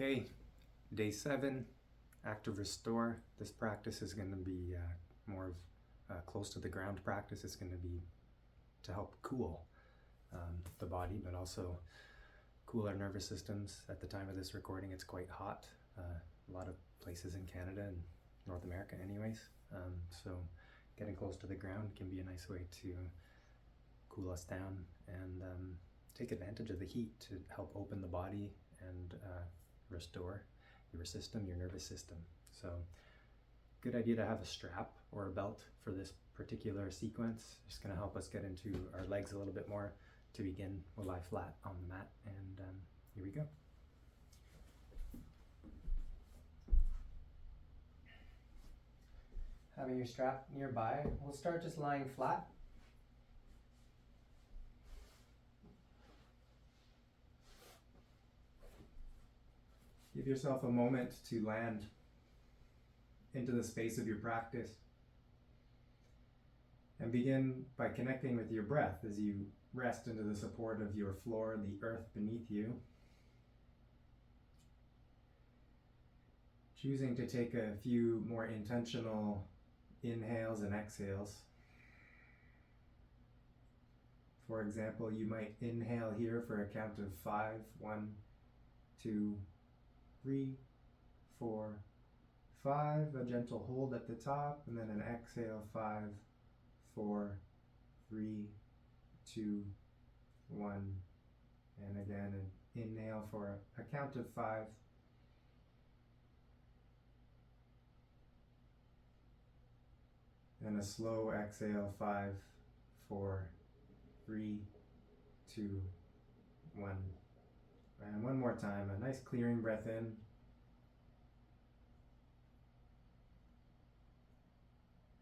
Okay, day 7, active restore. This practice is going to be more of close to the ground practice. It's going to be to help cool the body, but also cool our nervous systems. At the time of this recording, it's quite hot. A lot of places in Canada and North America anyways. So getting close to the ground can be a nice way to cool us down and take advantage of the heat to help open the body and restore your system, your nervous system. So good idea to have a strap or a belt for this particular sequence. It's going to help us get into our legs a little bit more. To begin, we'll lie flat on the mat, and here we go. Having your strap nearby, we'll start just lying flat. Give yourself a moment to land into the space of your practice. And begin by connecting with your breath as you rest into the support of your floor, the earth beneath you. Choosing to take a few more intentional inhales and exhales. For example, you might inhale here for a count of 5. 1, 2, 3, 4, 5. A gentle hold at the top, and then an exhale. 5, 4, 3, 2, 1. And again, an inhale for a count of 5. And a slow exhale. 5, 4, 3, 2, 1. And one more time, a nice clearing breath in.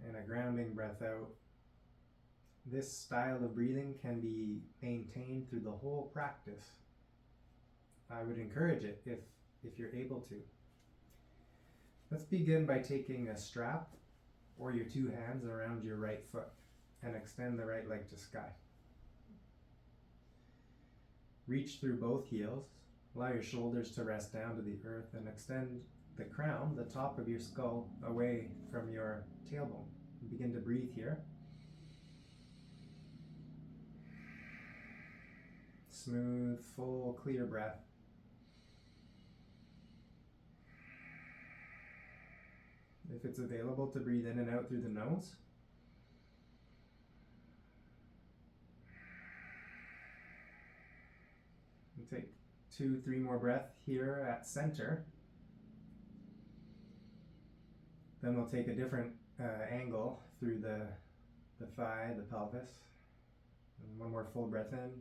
And a grounding breath out. This style of breathing can be maintained through the whole practice. I would encourage it if you're able to. Let's begin by taking a strap or your 2 hands around your right foot and extend the right leg to sky. Reach through both heels, allow your shoulders to rest down to the earth, and extend the crown, the top of your skull, away from your tailbone. Begin to breathe here. Smooth, full, clear breath. If it's available, to breathe in and out through the nose. And take 2, 3 more breaths here at center. Then we'll take a different angle through the thigh, the pelvis. And one more full breath in.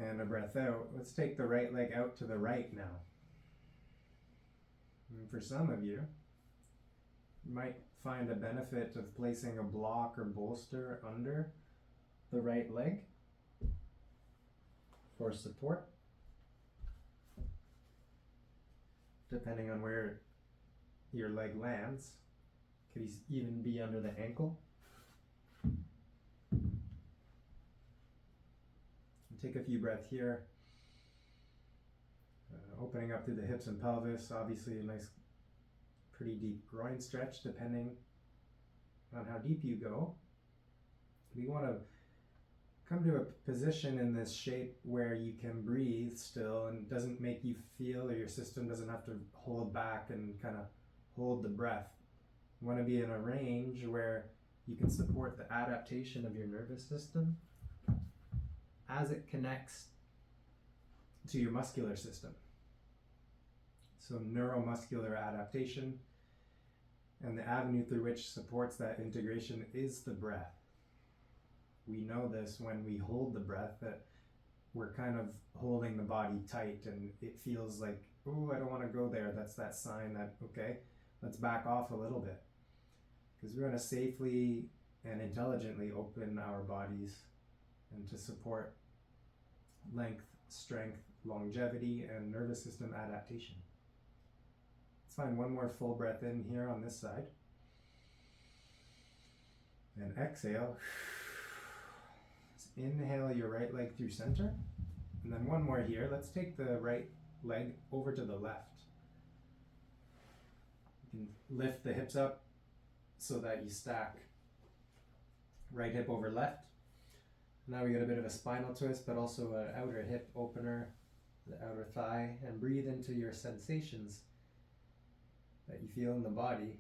And a breath out. Let's take the right leg out to the right now. And for some of you, you might find a benefit of placing a block or bolster under the right leg for support, depending on where your leg lands. Could even be under the ankle. Take a few breaths here, opening up through the hips and pelvis. Obviously a nice, pretty deep groin stretch depending on how deep you go. We want to come to a position in this shape where you can breathe still and it doesn't make you feel, or your system doesn't have to hold back and kind of hold the breath. You want to be in a range where you can support the adaptation of your nervous system as it connects to your muscular system. So neuromuscular adaptation, and the avenue through which supports that integration is the breath. We know this when we hold the breath, that we're kind of holding the body tight and it feels like, oh, I don't want to go there. That's that sign that, okay, let's back off a little bit. Because we want to safely and intelligently open our bodies and to support length, strength, longevity, and nervous system adaptation. Let's find one more full breath in here on this side. And exhale. Let's inhale your right leg through center. And then one more here. Let's take the right leg over to the left. You can lift the hips up so that you stack right hip over left. Now we get a bit of a spinal twist, but also an outer hip opener, the outer thigh, and breathe into your sensations that you feel in the body.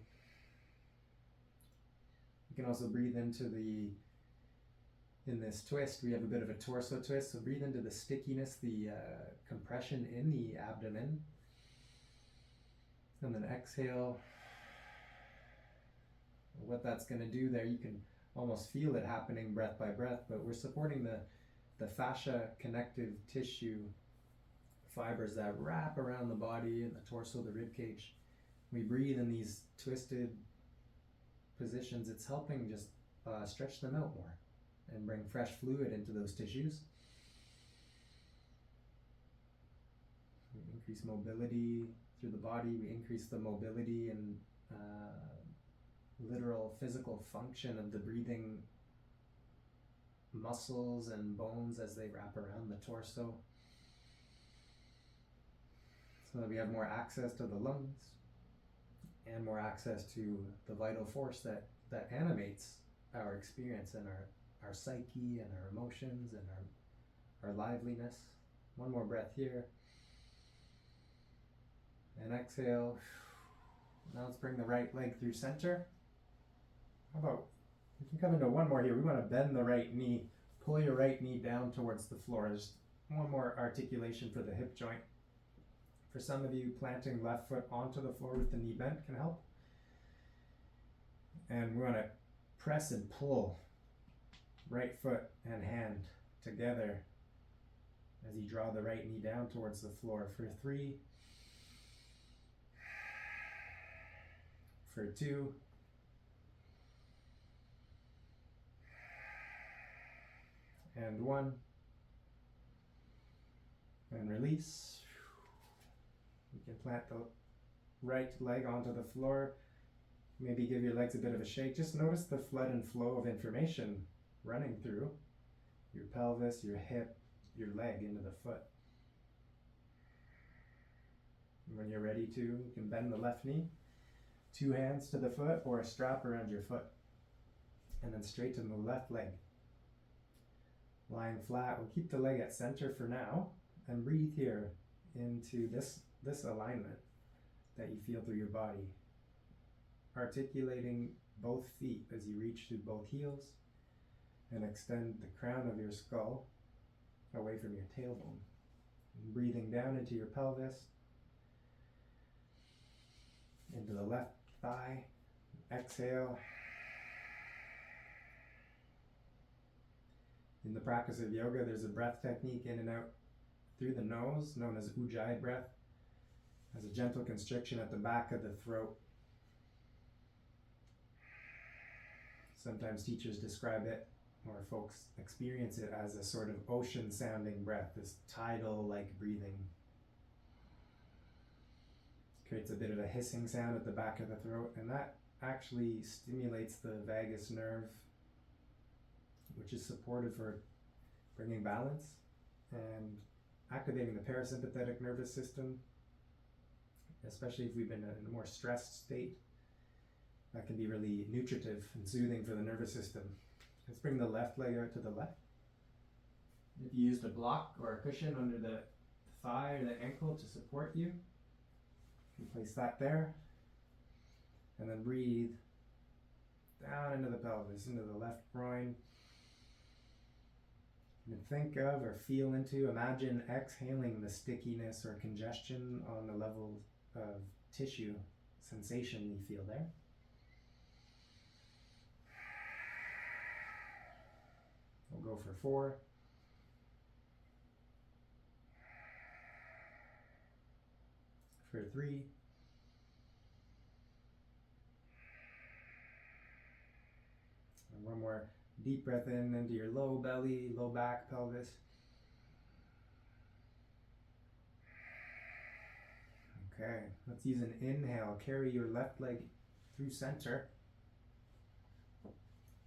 You can also breathe into in this twist, we have a bit of a torso twist, so breathe into the stickiness, the compression in the abdomen, and then exhale. What that's going to do there, you can almost feel it happening breath by breath, but we're supporting the fascia connective tissue fibers that wrap around the body and the torso, the rib cage. We breathe in these twisted positions. It's helping just stretch them out more and bring fresh fluid into those tissues. We increase mobility through the body. We increase the mobility and literal physical function of the breathing muscles and bones as they wrap around the torso, so that we have more access to the lungs and more access to the vital force that animates our experience and our psyche and our emotions and our liveliness. One more breath here. And exhale. Now let's bring the right leg through center. How about, we can come into one more here. We want to bend the right knee. Pull your right knee down towards the floor. Just one more articulation for the hip joint. For some of you, planting left foot onto the floor with the knee bent can help. And we want to press and pull right foot and hand together as you draw the right knee down towards the floor for 3, for 2, and 1, and release. You can plant the right leg onto the floor. Maybe give your legs a bit of a shake. Just notice the flood and flow of information running through your pelvis, your hip, your leg into the foot. And when you're ready to, you can bend the left knee, 2 hands to the foot or a strap around your foot, and then straighten the left leg. Lying flat, we'll keep the leg at center for now, and breathe here into this alignment that you feel through your body. Articulating both feet as you reach through both heels and extend the crown of your skull away from your tailbone. And breathing down into your pelvis, into the left thigh. Exhale. In the practice of yoga, there's a breath technique in and out through the nose, known as Ujjayi breath, as a gentle constriction at the back of the throat. Sometimes teachers describe it, or folks experience it, as a sort of ocean-sounding breath, this tidal-like breathing. Creates a bit of a hissing sound at the back of the throat, and that actually stimulates the vagus nerve, which is supportive for bringing balance and activating the parasympathetic nervous system, especially if we've been in a more stressed state. That can be really nutritive and soothing for the nervous system. Let's bring the left leg out to the left. If you used a block or a cushion under the thigh or the ankle to support you, you place that there, and then breathe down into the pelvis, into the left groin. And think of or feel into, imagine exhaling the stickiness or congestion on the level of tissue sensation you feel there. We'll go for 4. For 3. And one more deep breath in into your low belly, low back, pelvis. Okay, let's use an inhale. Carry your left leg through center.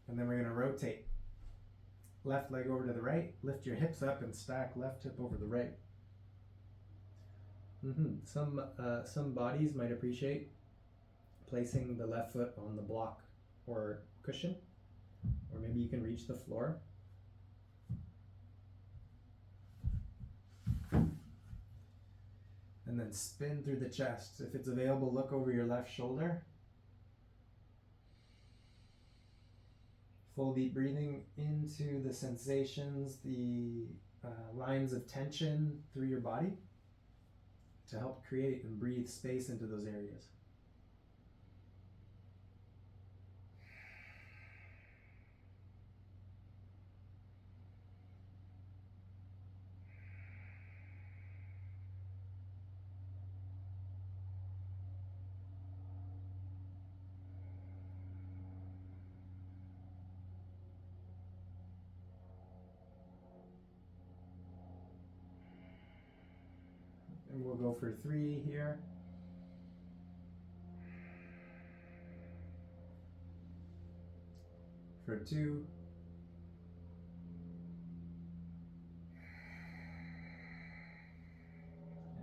And then we're going to rotate. left leg over to the right, lift your hips up and stack left hip over the right. Some bodies might appreciate placing the left foot on the block or cushion, or maybe you can reach the floor. And then spin through the chest. If it's available, look over your left shoulder. Full deep breathing into the sensations, the lines of tension through your body to help create and breathe space into those areas. And we'll go for 3 here. For 2.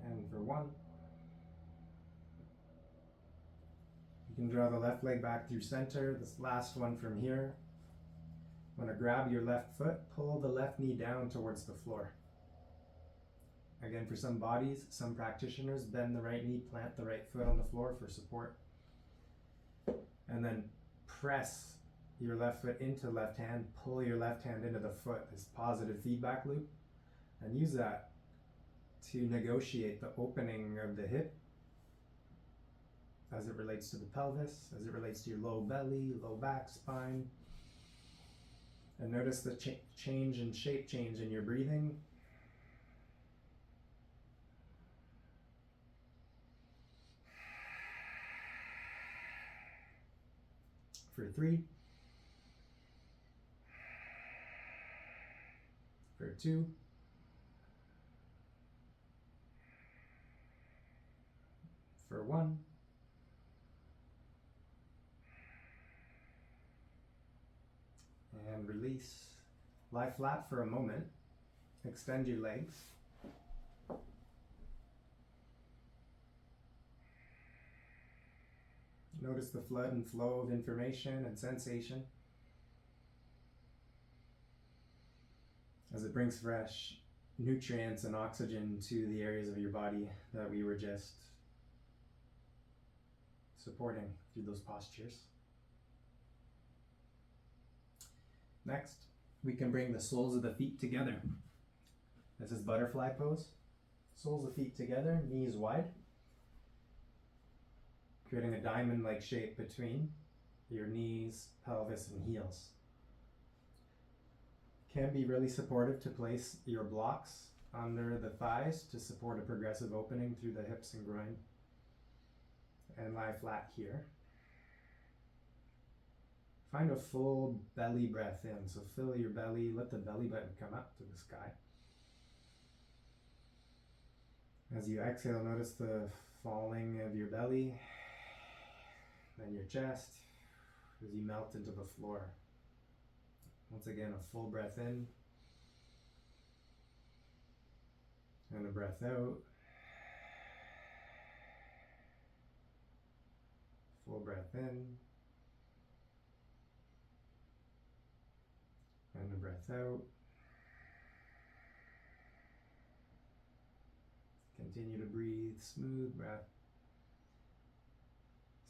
And for 1. You can draw the left leg back through center. This last one from here. Want to grab your left foot, pull the left knee down towards the floor. Again, for some bodies, some practitioners, bend the right knee, plant the right foot on the floor for support. And then press your left foot into left hand, pull your left hand into the foot, this positive feedback loop, and use that to negotiate the opening of the hip as it relates to the pelvis, as it relates to your low belly, low back, spine. And notice the change in shape change in your breathing. For 3. For 2. For 1. And release. Lie flat for a moment. Extend your legs. Notice the flood and flow of information and sensation as it brings fresh nutrients and oxygen to the areas of your body that we were just supporting through those postures. Next, we can bring the soles of the feet together. This is butterfly pose. Soles of feet together, knees wide, creating a diamond-like shape between your knees, pelvis, and heels. Can be really supportive to place your blocks under the thighs to support a progressive opening through the hips and groin. And lie flat here. Find a full belly breath in. So fill your belly, let the belly button come up to the sky. As you exhale, notice the falling of your belly, then your chest, as you melt into the floor. Once again, a full breath in, and a breath out. Full breath in, and a breath out. Continue to breathe, smooth breath.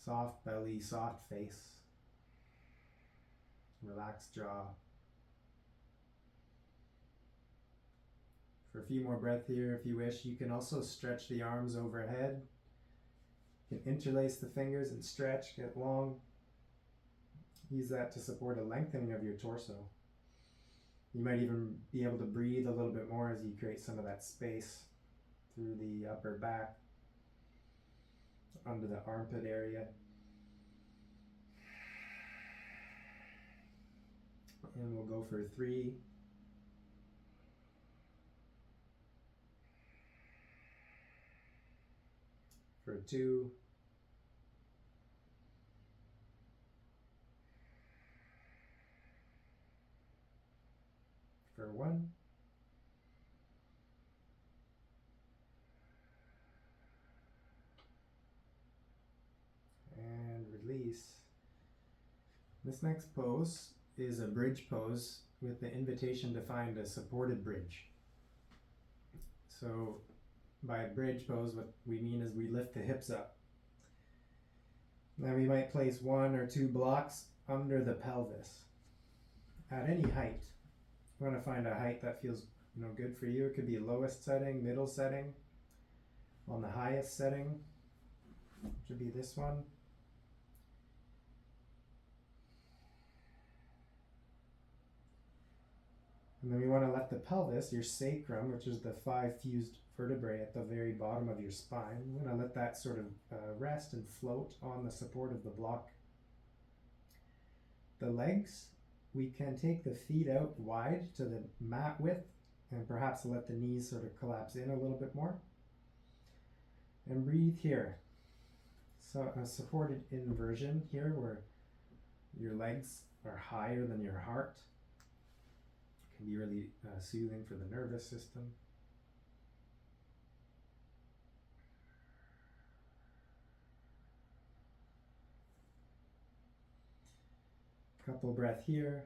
Soft belly, soft face. Relaxed jaw. For a few more breaths here, if you wish, you can also stretch the arms overhead. You can interlace the fingers and stretch, get long. Use that to support a lengthening of your torso. You might even be able to breathe a little bit more as you create some of that space through the upper back, under the armpit area. And we'll go for 3. For 2. This next pose is a bridge pose with the invitation to find a supported bridge. So by bridge pose, what we mean is we lift the hips up. Now we might place 1 or 2 blocks under the pelvis at any height. You want to find a height that feels good for you. It could be lowest setting, middle setting, on the highest setting, which would be this one. And then we want to let the pelvis, your sacrum, which is the 5 fused vertebrae at the very bottom of your spine, we want to let that sort of rest and float on the support of the block. The legs, we can take the feet out wide to the mat width and perhaps let the knees sort of collapse in a little bit more. And breathe here. So a supported inversion here where your legs are higher than your heart. Can be really soothing for the nervous system. Couple breath here.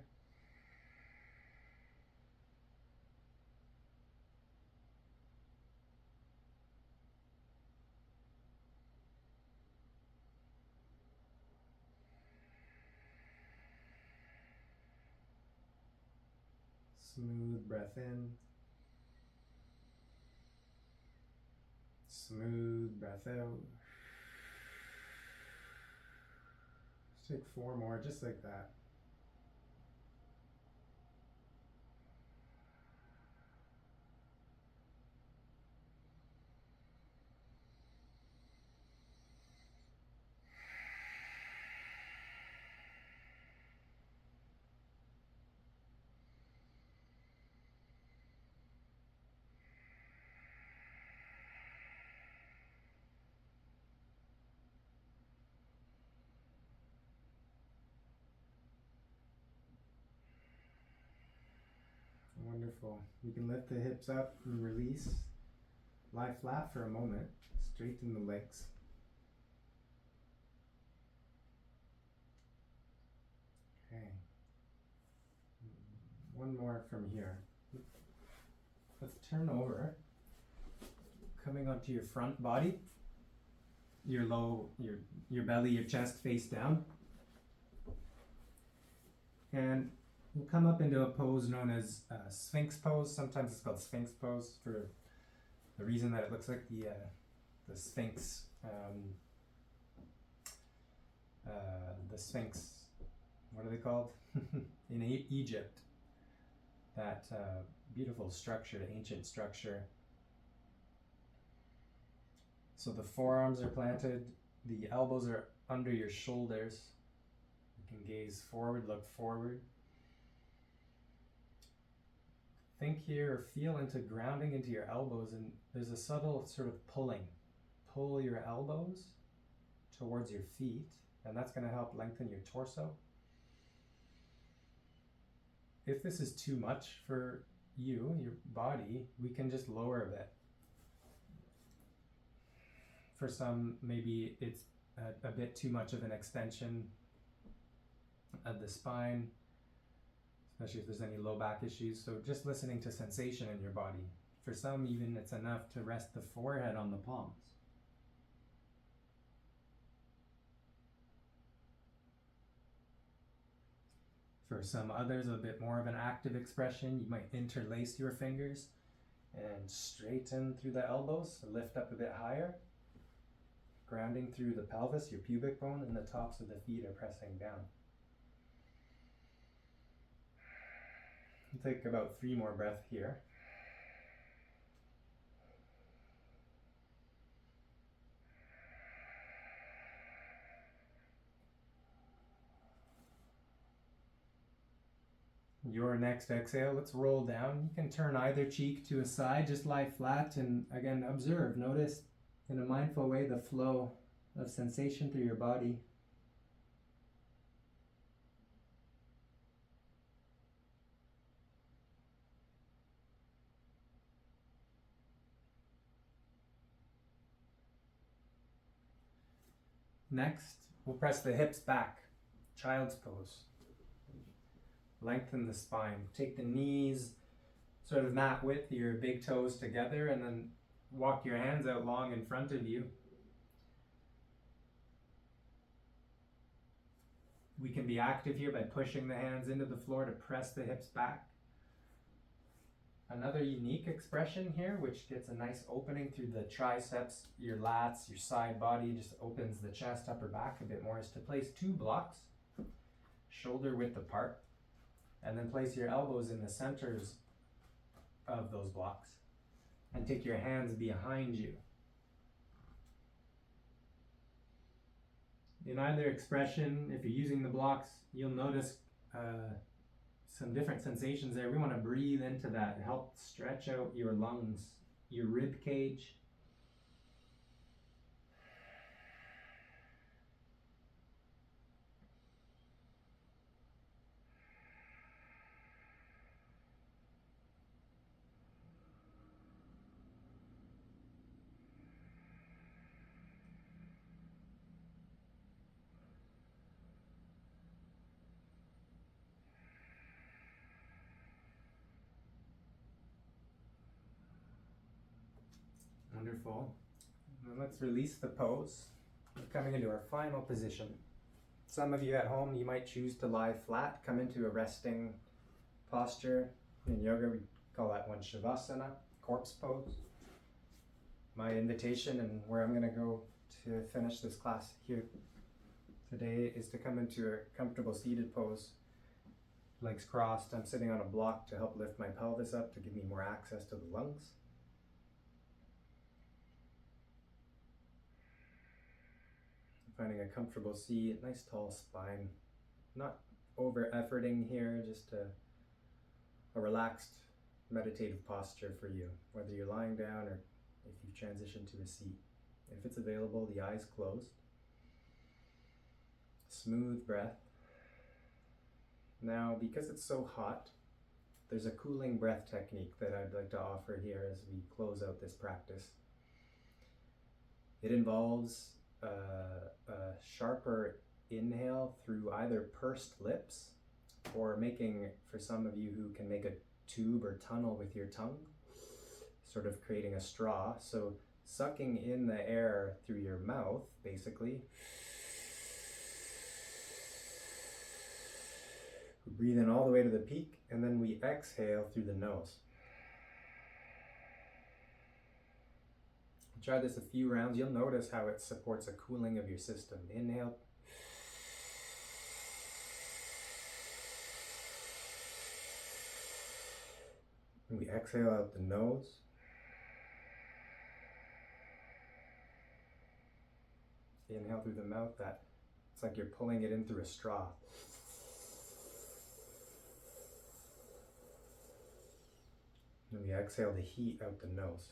Smooth breath in. Smooth breath out. Just take 4 more, just like that. Wonderful. You can lift the hips up and release. Lie flat for a moment. Straighten the legs. Okay. One more from here. Let's turn over. Coming onto your front body. Your belly, your chest face down. And we'll come up into a pose known as Sphinx pose. Sometimes it's called Sphinx pose for the reason that it looks like the Sphinx. The Sphinx, what are they called? In Egypt. That beautiful structure, ancient structure. So the forearms are planted, the elbows are under your shoulders. You can gaze forward, look forward. Think here or feel into grounding into your elbows, and there's a subtle sort of pulling. Pull your elbows towards your feet, and that's going to help lengthen your torso. If this is too much for you, your body, we can just lower a bit. For some, maybe it's a bit too much of an extension of the spine, especially if there's any low back issues. So just listening to sensation in your body. For some, even it's enough to rest the forehead on the palms. For some others, a bit more of an active expression. You might interlace your fingers and straighten through the elbows, lift up a bit higher. Grounding through the pelvis, your pubic bone, and the tops of the feet are pressing down. We'll take about 3 more breaths here. Your next exhale, let's roll down. You can turn either cheek to a side, just lie flat, and again, observe, notice in a mindful way the flow of sensation through your body. Next, we'll press the hips back. Child's pose. Lengthen the spine. Take the knees sort of mat width, your big toes together, and then walk your hands out long in front of you. We can be active here by pushing the hands into the floor to press the hips back. Another unique expression here, which gets a nice opening through the triceps, your lats, your side body, just opens the chest, upper back a bit more, is to place 2 blocks, shoulder width apart, and then place your elbows in the centers of those blocks and take your hands behind you. In either expression, if you're using the blocks, you'll notice some different sensations there. We want to breathe into that, help stretch out your lungs, your rib cage. Wonderful. Now let's release the pose. We're coming into our final position. Some of you at home, you might choose to lie flat, come into a resting posture. In yoga, we call that one Shavasana, corpse pose. My invitation and where I'm going to go to finish this class here today is to come into a comfortable seated pose. Legs crossed. I'm sitting on a block to help lift my pelvis up to give me more access to the lungs. Finding a comfortable seat, nice tall spine, not over efforting here, just a relaxed meditative posture for you, whether you're lying down or if you've transitioned to a seat. If it's available, the eyes closed. Smooth breath. Now, because it's so hot, there's a cooling breath technique that I'd like to offer here as we close out this practice. It involves a sharper inhale through either pursed lips or making, for some of you who can make a tube or tunnel with your tongue, sort of creating a straw. So sucking in the air through your mouth, basically. Breathe in all the way to the peak, and then we exhale through the nose. Try this a few rounds. You'll notice how it supports a cooling of your system. Inhale. And we exhale out the nose. Inhale through the mouth. It's like you're pulling it in through a straw. And we exhale the heat out the nose.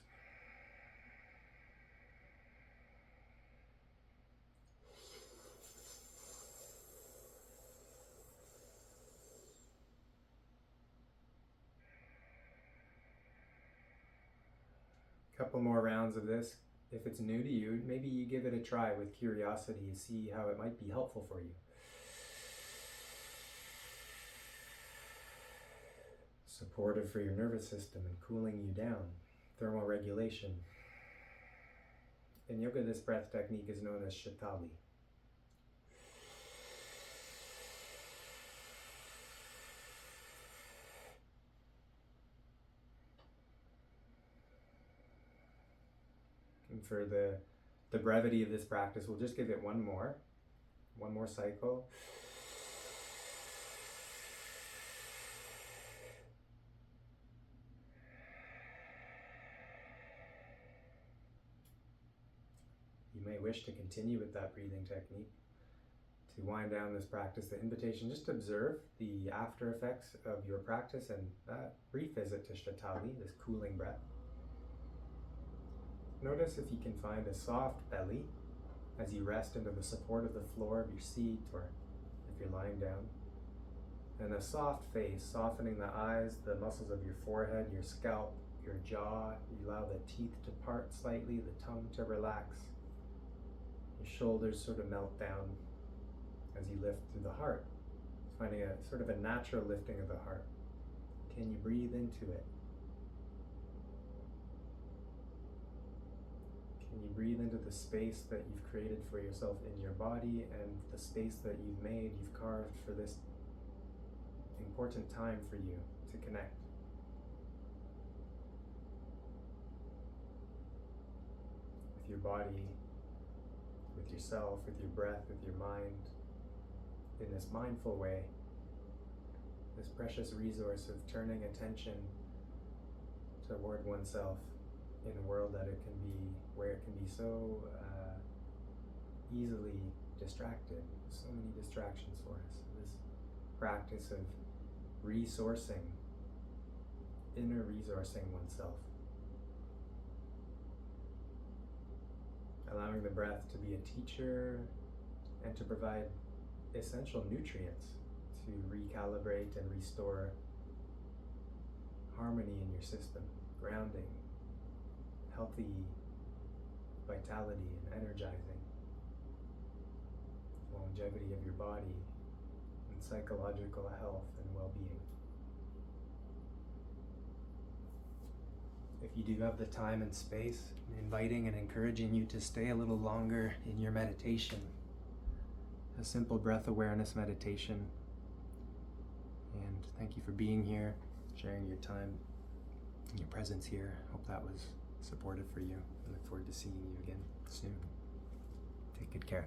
Couple more rounds of this. If it's new to you, maybe you give it a try with curiosity and see how it might be helpful for you. Supportive for your nervous system and cooling you down. Thermal regulation. In yoga, this breath technique is known as Shatali. And for the brevity of this practice, we'll just give it one more cycle. You may wish to continue with that breathing technique. To wind down this practice, the invitation, just observe the after effects of your practice and that brief visit to Shatali, this cooling breath. Notice if you can find a soft belly as you rest into the support of the floor of your seat, or if you're lying down. And a soft face, softening the eyes, the muscles of your forehead, your scalp, your jaw. You allow the teeth to part slightly, the tongue to relax. Your shoulders sort of melt down. as you lift through the heart. Finding a sort of a natural lifting of the heart. Can you breathe into it? Can you breathe into the space that you've created for yourself in your body and the space that you've made, you've carved for this important time for you to connect? With your body, with yourself, with your breath, with your mind, in this mindful way, this precious resource of turning attention toward oneself in a world that it can be, where it can be so easily distracted. So many distractions for us. This practice of resourcing, inner resourcing oneself. Allowing the breath to be a teacher and to provide essential nutrients to recalibrate and restore harmony in your system, grounding, healthy vitality and energizing, longevity of your body, and psychological health and well-being. If you do have the time and space, I'm inviting and encouraging you to stay a little longer in your meditation. A simple breath awareness meditation. And thank you for being here, sharing your time and your presence here. Hope that was supportive for you. I look forward to seeing you again soon. Take good care.